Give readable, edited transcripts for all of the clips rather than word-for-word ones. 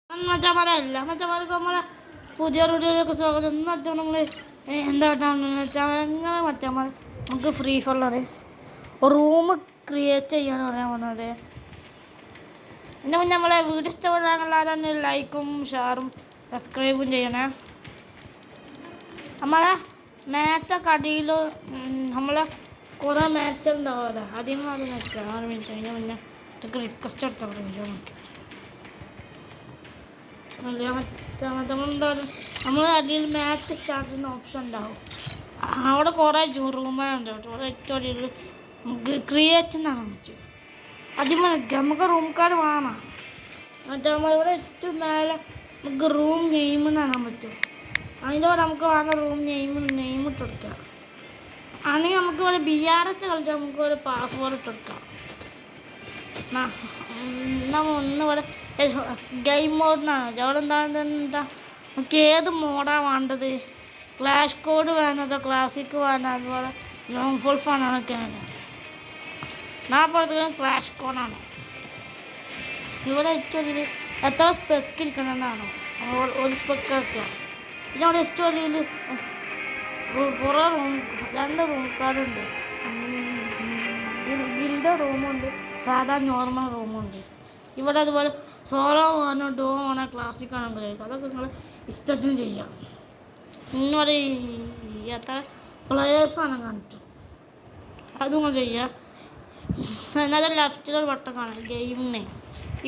മറ്റന്മാർക്ക് നമ്മളെ പുതിയ വീഡിയോയിലേക്ക് സ്വാഗതം. ഇന്നത്തെ നമ്മൾ എന്താണെന്ന് വെച്ചാൽ എങ്ങനെ മറ്റന്മാർ നമുക്ക് ഫ്രീ ഫയറിൽ റൂം ക്രിയേറ്റ് ചെയ്യാൻ പറയാൻ വന്നത്. എൻ്റെ മുന്നേ നമ്മളെ വീഡിയോ ഇഷ്ടപ്പെടാനുള്ള ലൈക്കും ഷെയറും സബ്സ്ക്രൈബും ചെയ്യണേ. നമ്മളെ മാച്ചൊക്കെ അടിയിൽ നമ്മളെ കുറേ മാച്ച് ഉണ്ടാവുമല്ലോ, അതിന് നിൽക്കുക 6 മിനിറ്റ് അതിന് മുന്നേ റിക്വസ്റ്റ് എടുത്താൽ നോക്കി നമ്മൾ അടിയിൽ മാച്ച് സ്റ്റാർട്ട് ചെയ്യുന്ന ഓപ്ഷൻ ഉണ്ടാവും. അവിടെ കുറേ റൂമുകളുണ്ട്. അവിടെ ഏറ്റവും അടിയിൽ നമുക്ക് ക്രിയേറ്റ് എന്നാണ് പറ്റും. അതിന് നമുക്ക് റൂം കാർഡ് വേണം. മറ്റേ നമ്മളിവിടെ ഏറ്റവും മേലെ നമുക്ക് റൂം നെയിം കാണാൻ പറ്റും. അതിൻ്റെ കൂടെ നമുക്ക് വേണം റൂം നെയിം ഇട്ട് കൊടുക്കാം. അല്ലെങ്കിൽ നമുക്ക് ഇവിടെ BRH കളിച്ചാൽ നമുക്ക് ഒരു പാസ്വേഡ് ഇട്ട് കൊടുക്കാം. ഒന്നിവിടെ ഗെയിം മോഡിനാണ്. അവിടെ എന്താ നമുക്ക് ഏത് മോഡാണ് വേണ്ടത്? ക്ലാഷ് കോഡ് വേണതോ ക്ലാസിക് വേണം, അതുപോലെ ലോങ് ഫുൾ ഫാനൊക്കെ വേണം. ഞാൻ പറഞ്ഞത് ക്ലാഷ് കോഡാണ്. ഇവിടെ ഏറ്റവും വലിയ എത്ര സ്പെക്ക് ഇരിക്കണമെന്നാണോ ഒരു സ്പെക്ക് വെക്കുക. പിന്നെ അവിടെ ഏറ്റവും വലിയ കുറേ രണ്ട് റൂം കാർഡുണ്ട്. ഗിൽഡ് റൂമുണ്ട്, സാധാ നോർമൽ റൂമുണ്ട്. ഇവിടെ അതുപോലെ സോളോ ആണോ ഡോ ആണോ ക്ലാസിക് ആണോ കഴിക്കും. അതൊക്കെ നിങ്ങൾ ഇഷ്ടത്തിന് ചെയ്യാം. ഇന്നൊരു എത്ര പ്ലെയേഴ്സാണ് കാണിച്ചു അത് നിങ്ങൾ ചെയ്യാം. എന്നാൽ ലെഫ്റ്റിലൊരു വട്ടം കാണാം ഗെയിമിനെ.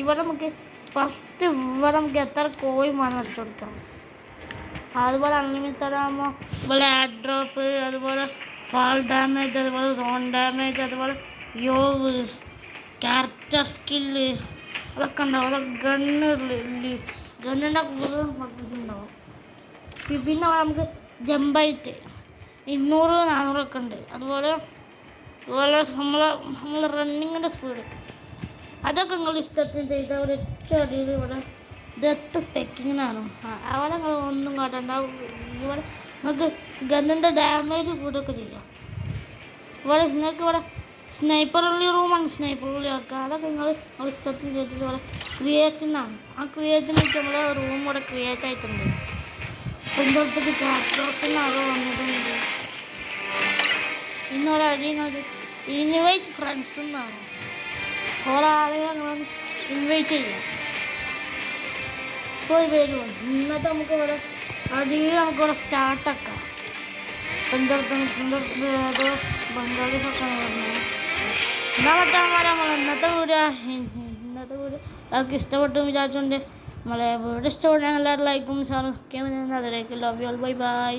ഇവിടെ നമുക്ക് ഫസ്റ്റ് ഇവിടെ നമുക്ക് എത്ര കോയിൻ വേണം ഇട്ട് കൊടുക്കാം. അതുപോലെ അൺലിമിറ്റഡ് ആകുമ്പോൾ അതുപോലെ ആഡ് ഡ്രോപ്പ്, അതുപോലെ ഫാൾ ഡാമേജ്, അതുപോലെ സോൺ ഡാമേജ്, അതുപോലെ ക്യാരക്ടർ സ്കില്ല് അതൊക്കെ ഉണ്ടാവും. അതൊക്കെ ഗണ്ണിൻ്റെ കൂടുതൽ ഉണ്ടാവും. പിന്നെ നമുക്ക് ജമ്പൈറ്റ് 200-400 ഒക്കെ ഉണ്ട്. അതുപോലെ നമ്മളെ റണ്ണിങ്ങിൻ്റെ സ്പീഡ് അതൊക്കെ നിങ്ങൾ ഇഷ്ടത്തിന് ചെയ്ത് അവിടെ ഏറ്റവും അടിയിൽ ഇവിടെ ഡെത്ത് സ്പെക്കിങ്ങിനാണ്. അവിടെ നിങ്ങൾ ഒന്നും കാട്ടണ്ട. ഇവിടെ നിങ്ങൾക്ക് ഗണ്ണിൻ്റെ ഡാമേജ് കൂടുകയൊക്കെ ചെയ്യാം. ഇവിടെ നിങ്ങൾക്ക് ഇവിടെ സ്നൈപ്പർ ഉള്ളി റൂമാണ്. സ്നൈപ്പർ ഉള്ളി ആക്കുക. അതൊക്കെ നിങ്ങൾ ഇഷ്ടത്തിന് ചെയ്തിട്ട് ഇവിടെ ക്രിയേറ്റിനാണ്. ആ ക്രിയേറ്റിന് വെച്ച് നമ്മളെ റൂം ഇവിടെ ക്രിയേറ്റ് ആയിട്ടുണ്ട്. സ്വന്തത്തേക്ക് ക്യാപ്റ്റോപ്പിനാകെ വന്നിട്ടുണ്ട്. ഇന്നൊരടി നിങ്ങൾക്ക് ഇൻവൈറ്റ് ഫ്രണ്ട്സ് എന്നാണ്. ഒരാളെ നിങ്ങൾ ഇൻവൈറ്റ് ചെയ്യാം. ഇപ്പോൾ ഒരു പേര് വന്നു. ഇന്നത്തെ നമുക്ക് ഇവിടെ അടിയിൽ നമുക്കിവിടെ സ്റ്റാർട്ടാക്കാം. ഏതോ ബംഗാളീസൊക്കെ വരുന്നത്. എന്താ പറ്റാൻ നമ്മൾ ഇന്നത്തെ വീഡിയോ അവർക്ക് ഇഷ്ടപ്പെട്ടു വിചാരിച്ചുകൊണ്ട് നമ്മളെ വീഡിയോ ഇഷ്ടപ്പെട്ടാൽ എല്ലാവരും ലൈക്കും സബ്സ്ക്രൈബ് ചെയ്യുന്നത്. അതിലേക്ക് love you all. Bye bye.